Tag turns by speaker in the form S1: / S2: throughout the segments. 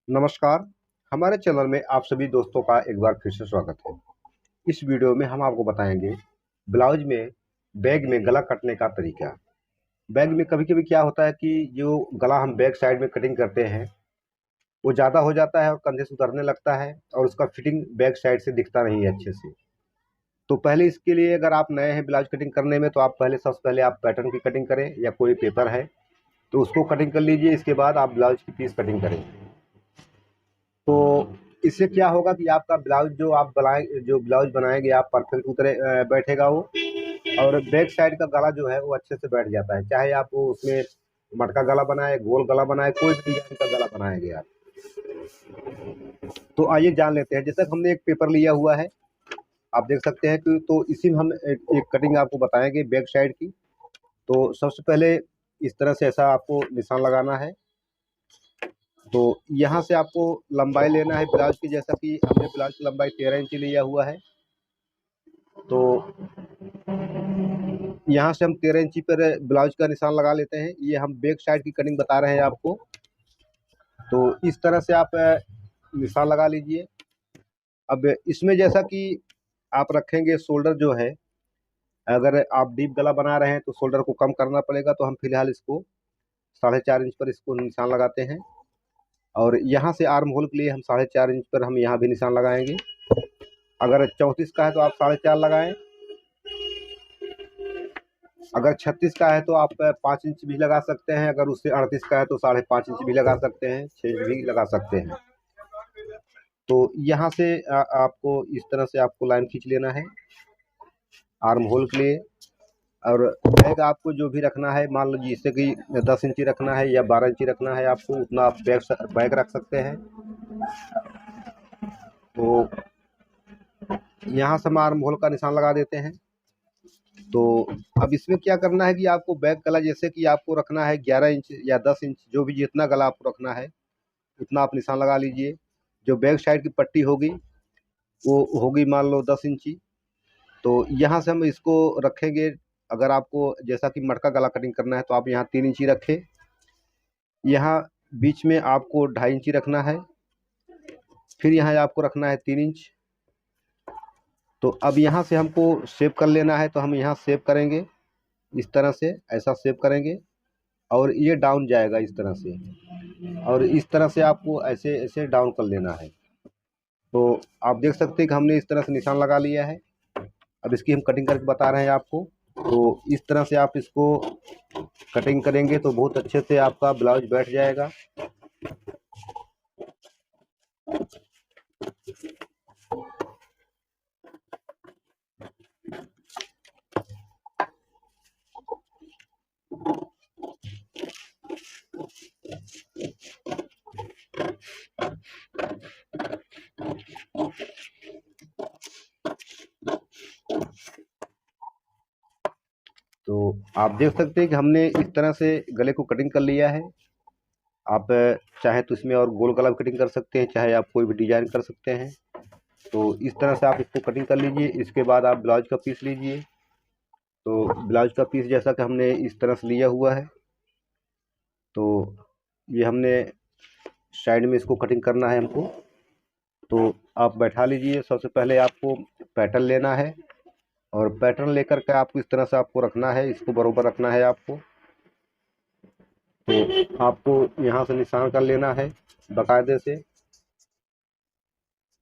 S1: नमस्कार। हमारे चैनल में आप सभी दोस्तों का एक बार फिर से स्वागत है। इस वीडियो में हम आपको बताएंगे ब्लाउज में बैग में गला कटने का तरीका। बैग में कभी कभी क्या होता है कि जो गला हम बैक साइड में कटिंग करते हैं वो ज़्यादा हो जाता है और कंधे से उतरने लगता है और उसका फिटिंग बैक साइड से दिखता नहीं है अच्छे से। तो पहले इसके लिए अगर आप नए हैं ब्लाउज कटिंग करने में तो आप सबसे पहले आप पैटर्न की कटिंग करें या कोई पेपर है तो उसको कटिंग कर लीजिए। इसके बाद आप ब्लाउज की पीस कटिंग करें तो इससे क्या होगा कि आपका ब्लाउज जो ब्लाउज बनाएंगे आप परफेक्ट बैठेगा वो। और बैक साइड का गला जो है वो अच्छे से बैठ जाता है, चाहे आप वो उसमें मटका गला बनाए, गोल गला बनाए, कोई भी डिजाइन का गला बनाएंगे आप। तो आइए जान लेते हैं। जैसे हमने एक पेपर लिया हुआ है, आप देख सकते हैं कि तो इसी में हम एक कटिंग आपको बताएंगे बैक साइड की। तो सबसे पहले इस तरह से ऐसा आपको निशान लगाना है। तो यहाँ से आपको लंबाई लेना है ब्लाउज की, जैसा कि हमने ब्लाउज की लंबाई 13 इंच लिया हुआ है। तो यहाँ से हम 13 इंची पर ब्लाउज का निशान लगा लेते हैं। ये हम बैक साइड की कटिंग बता रहे हैं आपको। तो इस तरह से आप निशान लगा लीजिए। अब इसमें जैसा कि आप रखेंगे शोल्डर जो है, अगर आप डीप गला बना रहे हैं तो शोल्डर को कम करना पड़ेगा। तो हम फिलहाल इसको 4.5 इंच पर इसको निशान लगाते हैं। और यहाँ से आर्म होल के लिए हम 4.5 इंच पर हम यहाँ भी निशान लगाएंगे। अगर 34 का है तो आप 4.5 लगाएं। अगर 36 का है तो आप 5 इंच भी लगा सकते हैं। अगर उससे 38 का है तो 5.5 इंच भी लगा सकते हैं, 6 भी लगा सकते हैं। तो यहाँ से आपको इस तरह से आपको लाइन खींच लेना है आर्म होल के लिए। और बैग आपको जो भी रखना है, मान लीजिए जैसे कि 10 इंची रखना है या 12 इंची रखना है आपको, उतना आप बैग रख सकते हैं। तो यहाँ से हम आर्म होल का निशान लगा देते हैं। तो अब इसमें क्या करना है कि आपको बैक गला जैसे कि आपको रखना है 11 इंच या 10 इंच, जो भी जितना गला आपको रखना है उतना आप निशान लगा लीजिए। जो बैक साइड की पट्टी होगी वो होगी मान लो 10 इंची। तो यहाँ से हम इसको रखेंगे। अगर आपको जैसा कि मटका गला कटिंग करना है तो आप यहाँ 3 इंची रखें। यहाँ बीच में आपको 2.5 इंची रखना है। फिर यहाँ आपको रखना है 3 इंच। तो अब यहाँ से हमको शेप कर लेना है, तो हम यहाँ शेप करेंगे इस तरह से, ऐसा शेप करेंगे और ये डाउन जाएगा इस तरह से। और इस तरह से आपको ऐसे ऐसे डाउन कर लेना है। तो आप देख सकते हैं कि हमने इस तरह से निशान लगा लिया है। अब इसकी हम कटिंग करके बता रहे हैं आपको। तो इस तरह से आप इसको कटिंग करेंगे तो बहुत अच्छे से आपका ब्लाउज बैठ जाएगा। तो आप देख सकते हैं कि हमने इस तरह से गले को कटिंग कर लिया है। आप चाहे तो इसमें और गोल गला कटिंग कर सकते हैं, चाहे आप कोई भी डिजाइन कर सकते हैं। तो इस तरह से आप इसको कटिंग कर लीजिए। इसके बाद आप ब्लाउज का पीस लीजिए। तो ब्लाउज का पीस जैसा कि हमने इस तरह से लिया हुआ है, तो ये हमने साइड में इसको कटिंग करना है हमको। तो आप बैठा लीजिए। सबसे पहले आपको पैटर्न लेना है और पैटर्न लेकर के आपको इस तरह से आपको रखना है, इसको बरोबर रखना है आपको। तो आपको यहाँ से निशान कर लेना है बाकायदे से।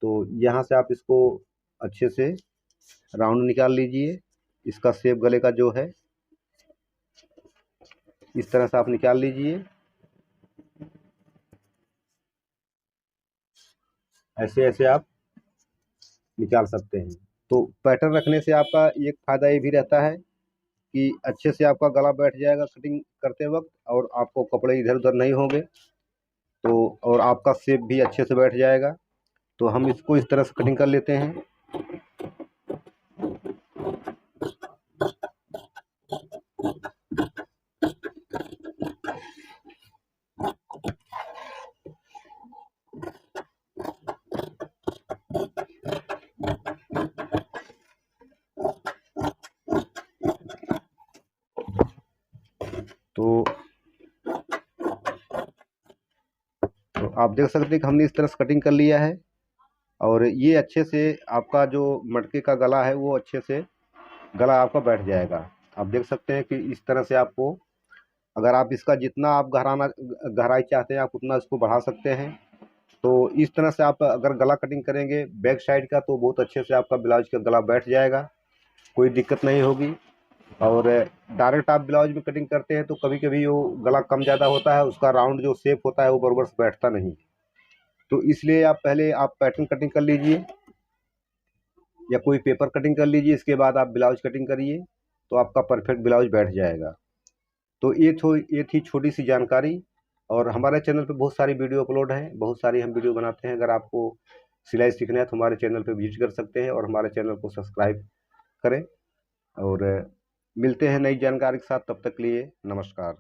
S1: तो यहाँ से आप इसको अच्छे से राउंड निकाल लीजिए। इसका शेप गले का जो है इस तरह से आप निकाल लीजिए। ऐसे ऐसे आप निकाल सकते हैं। तो पैटर्न रखने से आपका एक फ़ायदा ये भी रहता है कि अच्छे से आपका गला बैठ जाएगा कटिंग करते वक्त, और आपको कपड़े इधर उधर नहीं होंगे। तो और आपका शेप भी अच्छे से बैठ जाएगा। तो हम इसको इस तरह से कटिंग कर लेते हैं। तो आप देख सकते हैं कि हमने इस तरह से कटिंग कर लिया है, और ये अच्छे से आपका जो मटके का गला है वो अच्छे से गला आपका बैठ जाएगा। आप देख सकते हैं कि इस तरह से आपको, अगर आप इसका जितना आप गहराई चाहते हैं आप उतना इसको बढ़ा सकते हैं। तो इस तरह से आप अगर गला कटिंग करेंगे बैक साइड का तो बहुत अच्छे से आपका ब्लाउज का गला बैठ जाएगा, कोई दिक्कत नहीं होगी। और डायरेक्ट आप ब्लाउज में कटिंग करते हैं तो कभी कभी वो गला कम ज़्यादा होता है, उसका राउंड जो शेप होता है वो बराबर से बैठता नहीं। तो इसलिए आप पहले आप पैटर्न कटिंग कर लीजिए या कोई पेपर कटिंग कर लीजिए, इसके बाद आप ब्लाउज कटिंग करिए तो आपका परफेक्ट ब्लाउज बैठ जाएगा। तो ये थी छोटी सी जानकारी। और हमारे चैनल पे बहुत सारी वीडियो अपलोड है, बहुत सारी हम वीडियो बनाते हैं। अगर आपको सिलाई सीखना है तो हमारे चैनल पे विजिट कर सकते हैं और हमारे चैनल को सब्सक्राइब करें। और मिलते हैं नई जानकारी के साथ, तब तक के लिए नमस्कार।